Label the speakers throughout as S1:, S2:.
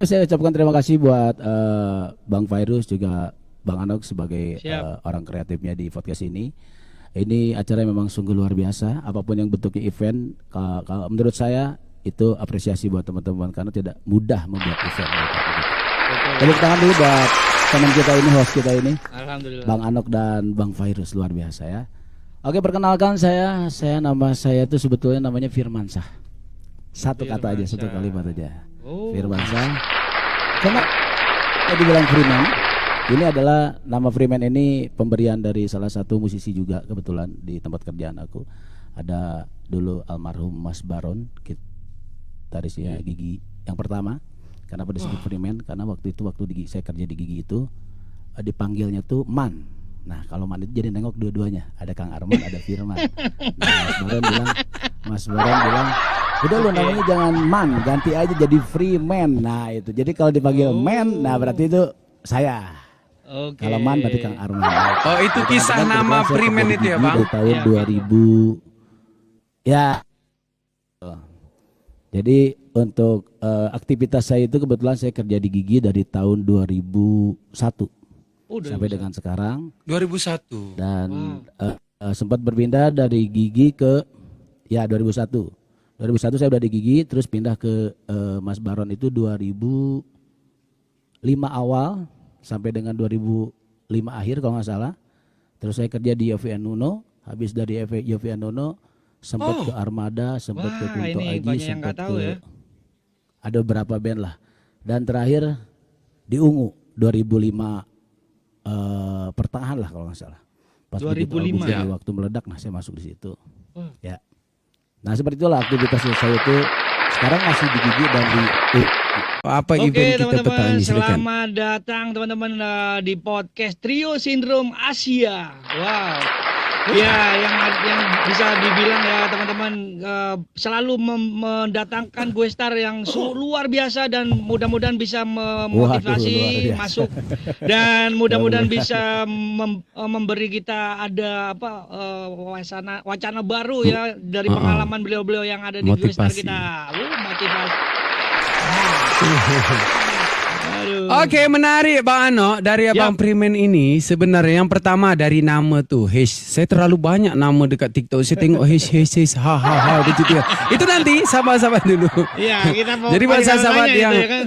S1: saya ucapkan terima kasih buat Bang Virus juga Bang Anok sebagai orang kreatifnya di podcast ini. Ini acara memang sungguh luar biasa. Apapun yang bentuknya event, kalau menurut saya itu apresiasi buat teman-teman karena tidak mudah membuat event. Tepuk tangan dulu buat teman kita ini, host kita ini, Bang Anok dan Bang Virus, luar biasa ya. Oke, perkenalkan saya nama saya itu sebetulnya namanya Firmansyah. Satu kata aja, satu kalimat aja. Firmansyah. Karena dibilang Freeman. Ini adalah nama Freeman ini pemberian dari salah satu musisi juga kebetulan di tempat kerjaan aku. Ada dulu almarhum Mas Baron, gitarisnya Gigi yang pertama. Kenapa disebut Freeman? Karena waktu saya kerja di Gigi itu dipanggilnya tuh Man. Nah kalau Man itu jadi nengok dua-duanya. Ada Kang Arman, ada Firman. Nah, Mas Baron bilang, udah lu namanya jangan Man, ganti aja jadi Freeman. Nah itu, jadi kalau dipanggil Man, nah berarti itu saya. Kalau Man berarti Kang Arman.
S2: Oh itu kisah nama Freeman itu ya Bang?
S1: Dari tahun 2000. Ya. Jadi untuk aktivitas saya itu kebetulan saya kerja di Gigi dari tahun 2001 sampai dengan sekarang.
S2: 2001.
S1: Dan sempat berpindah dari Gigi ke 2001. 2001 saya udah di Gigi, terus pindah ke Mas Baron itu 2005 awal sampai dengan 2005 akhir kalau nggak salah. Terus saya kerja di Yofi Nuno, habis dari Yofi Nuno sempat ke Armada, sempat ke Kunto Aji, sempat ke ada beberapa band lah. Dan terakhir di Ungu 2005 pertengahan lah kalau nggak salah. Pas
S3: 2005
S1: ya. Waktu meledak, nah saya masuk di situ. Ya. Nah seperti itulah aktivitas saya itu sekarang masih di Gigi dan di
S2: apa event kita petang ini, silakan.
S3: Selamat datang teman-teman di podcast Trio Sindrom Asia. Wow. Ya, yang bisa dibilang ya teman-teman selalu mendatangkan gue star yang luar biasa dan mudah-mudahan bisa memotivasi masuk dan mudah-mudahan bisa memberi kita ada wacana baru ya dari pengalaman beliau-beliau yang ada di gue star kita. Motivasi.
S2: Oke, menarik Bang Ano. Dari Abang Freeman ini sebenarnya yang pertama dari nama tuh saya terlalu banyak nama dekat TikTok. Saya tengok ha begitu ya. Itu nanti sahabat-sahabat dulu.
S3: Iya, kita mau.
S2: Jadi buat sahabat yang
S3: ya kan?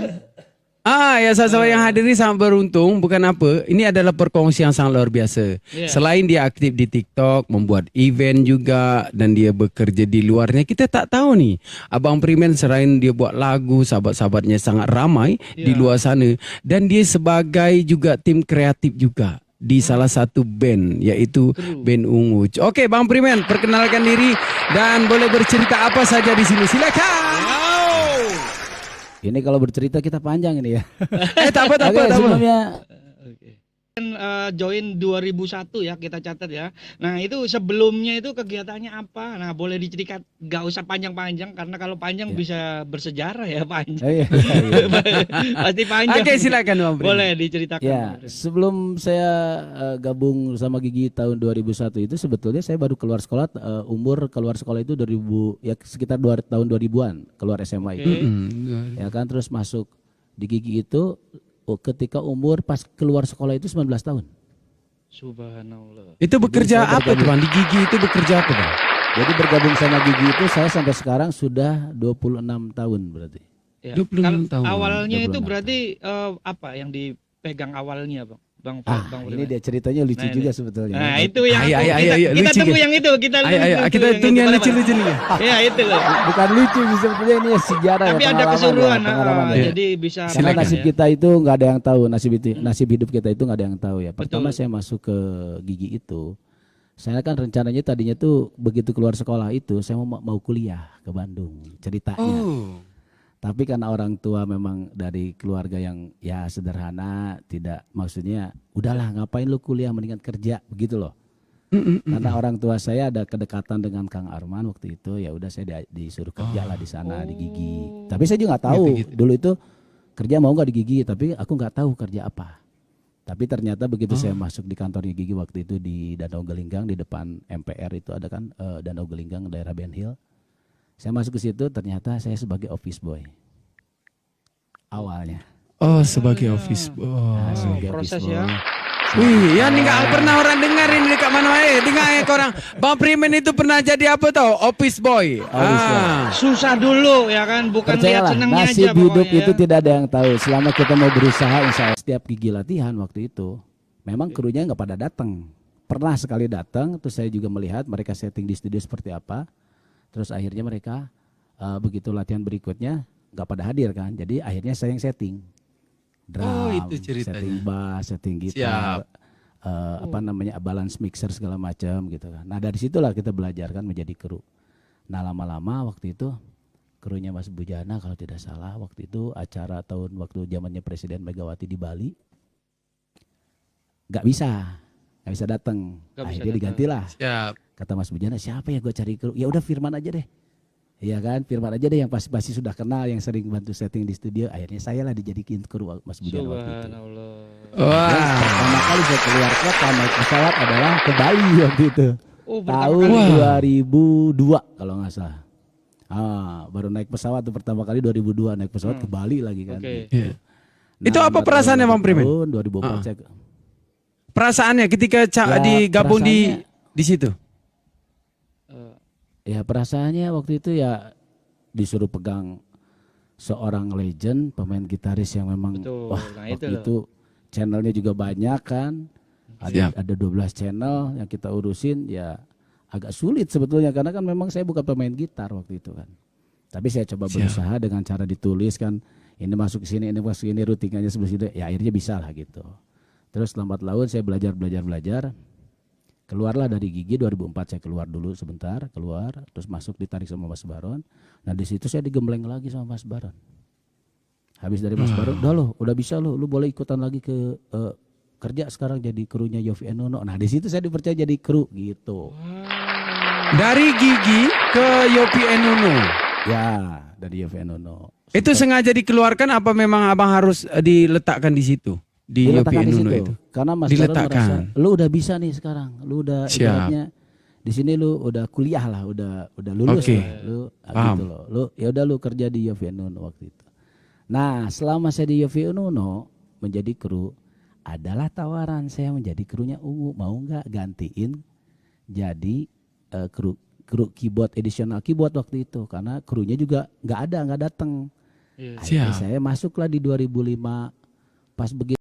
S2: sahabat yang hadir ini sangat beruntung. Bukan apa, ini adalah perkongsian yang sangat luar biasa. Selain dia aktif di TikTok, membuat event juga, dan dia bekerja di luarnya, kita tak tahu nih Abang Freeman selain dia buat lagu, sahabat-sahabatnya sangat ramai di luar sana, dan dia sebagai juga tim kreatif juga di salah satu band, yaitu band Ungu. Oke Bang Freeman, perkenalkan diri dan boleh bercerita apa saja di sini, silakan.
S1: Ini kalau bercerita kita panjang ini ya.
S2: Tak apa.
S1: Sebelumnya
S3: join 2001 ya, kita catat ya. Nah itu sebelumnya itu kegiatannya apa? Nah boleh diceritakan, gak usah panjang-panjang karena kalau panjang bisa bersejarah ya panjang. Pasti panjang.
S2: Oke, silakan Bang.
S3: Boleh diceritakan.
S1: Ya, sebelum saya gabung sama Gigi tahun 2001 itu sebetulnya saya baru keluar sekolah, umur keluar sekolah itu 2000 ya sekitar tahun 2000-an keluar SMA itu. Ya kan, terus masuk di Gigi itu ketika umur pas keluar sekolah itu 19 tahun.
S3: Subhanallah.
S2: Itu bekerja apa tuh Bang? Di Gigi itu bekerja apa Bang?
S1: Jadi bergabung sama Gigi itu saya sampai sekarang sudah 26 tahun berarti.
S3: Ya.
S2: 26 tahun.
S3: Awalnya itu berarti apa yang dipegang awalnya Bang? Bang
S1: ini dia ceritanya lucu juga sebetulnya.
S3: Nah itu yang
S2: kita
S3: tunggu yang itu, kita
S2: tunggu yang lucu-lucu nih.
S3: Ya itu loh.
S1: Bukan lucu sebetulnya, ini sejarah.
S3: Tapi ada keseruan, jadi bisa.
S1: Karena nasib kita itu nggak ada yang tahu, nasib hidup kita itu nggak ada yang tahu ya. Pertama saya masuk ke Gigi itu, saya kan rencananya tadinya tuh begitu keluar sekolah itu saya mau kuliah ke Bandung ceritanya. Tapi karena orang tua memang dari keluarga yang ya sederhana, tidak maksudnya udahlah ngapain lu kuliah, mendingan kerja begitu loh. Karena orang tua saya ada kedekatan dengan Kang Arman waktu itu, ya udah saya disuruh kerja lah di sana di Gigi. Tapi saya juga nggak tahu dulu itu kerja mau nggak di Gigi, tapi aku nggak tahu kerja apa. Tapi ternyata begitu saya masuk di kantornya Gigi waktu itu di Danau Gelinggang, di depan MPR itu ada kan Danau Gelinggang daerah Ben Hill. Saya masuk ke situ, ternyata saya sebagai office boy. awalnya.
S2: Oh, sebagai office boy.
S1: Nah, sebagai
S3: proses
S1: office
S3: ya.
S1: boy.
S2: Wih, ya nih nggak pernah orang dengar ini dekat mana dengar ya orang. Bang Primen itu pernah jadi apa tau? Office boy.
S3: Susah dulu ya kan, bukan lihat
S1: Percayalah,
S3: senangnya aja
S1: nasib hidup
S3: pokoknya
S1: itu
S3: ya.
S1: tidak ada yang tahu. Selama kita mau berusaha, insya Allah setiap gigi latihan waktu itu, memang krunya nggak pada datang. Pernah sekali datang, terus saya juga melihat mereka setting di studio seperti apa. Terus akhirnya mereka begitu latihan berikutnya nggak pada hadir kan. Jadi akhirnya saya yang setting. Drum,
S2: itu ceritanya.
S1: setting bass, setting gitar, apa namanya balance mixer segala macam gitu kan. Nah dari situlah kita belajar kan menjadi kru. Nah lama-lama waktu itu krunya Mas Bujana kalau tidak salah waktu itu acara waktu zamannya Presiden Megawati di Bali nggak bisa datang. Akhirnya digantilah.
S2: Siap.
S1: Kata Mas Bujana, siapa ya gue cari kru? Ya udah Firman aja deh. Iya kan, Firman aja deh yang pasti sudah kenal, yang sering bantu setting di studio. Akhirnya saya lah dijadiin kru Mas Bujana waktu itu.
S3: Subhanallah.
S2: Wah.
S1: Pertama kali saya keluar kota naik pesawat adalah ke Bali waktu itu.
S3: Oh, pertama
S1: Tahun
S3: kali.
S1: 2002 kalau nggak salah. Baru naik pesawat tuh pertama kali 2002 naik pesawat ke Bali lagi kan.
S3: Oke.
S1: Gitu.
S2: Itu apa perasaannya Bang Primen?
S1: Tahun 2004 saya
S2: Perasaannya ketika digabung di situ.
S1: ya perasaannya waktu itu ya disuruh pegang seorang legend, pemain gitaris yang memang
S3: Betul,
S1: wah
S3: nah
S1: waktu
S3: itu
S1: itu channelnya juga banyak kan. Ada 12 channel yang kita urusin ya agak sulit sebetulnya karena kan memang saya bukan pemain gitar waktu itu kan. Tapi saya coba berusaha dengan cara ditulis kan ini masuk ke sini, ini masuk ke sini, routingnya sebelah situ. Ya akhirnya bisa lah gitu. Terus lambat laun saya belajar. Keluarlah dari Gigi 2004 saya keluar dulu sebentar, terus masuk ditarik sama Mas Baron. Nah di situ saya digembleng lagi sama Mas Baron. Habis dari Mas Baron, udah bisa lu boleh ikutan lagi ke kerja sekarang jadi krunya Yovie and Nuno. Nah di situ saya dipercaya jadi kru gitu.
S2: Dari Gigi ke Yovie and Nuno.
S1: Ya dari Yovie and Nuno.
S2: Itu sengaja dikeluarkan apa memang abang harus diletakkan di situ? Di Yovie
S1: Diletakkan
S2: and
S1: di
S2: Nuno
S1: situ.
S2: itu.
S1: Karena Mas Baron
S2: Diletakkan.
S1: merasa lu udah bisa nih sekarang. Lu udah ibaratnya di sini lu udah kuliah lah, udah lulus
S2: Oke.
S1: lah. Lu gitu loh. Lu ya udah lu kerja di Yovie and Nuno waktu itu. Nah, selama saya di Yovie and Nuno menjadi kru adalah tawaran saya menjadi krunya Ungu. Mau nggak gantiin jadi kru keyboard, additional keyboard waktu itu karena krunya juga nggak datang.
S3: Iya.
S1: Akhirnya saya masuklah di 2005 pas begitu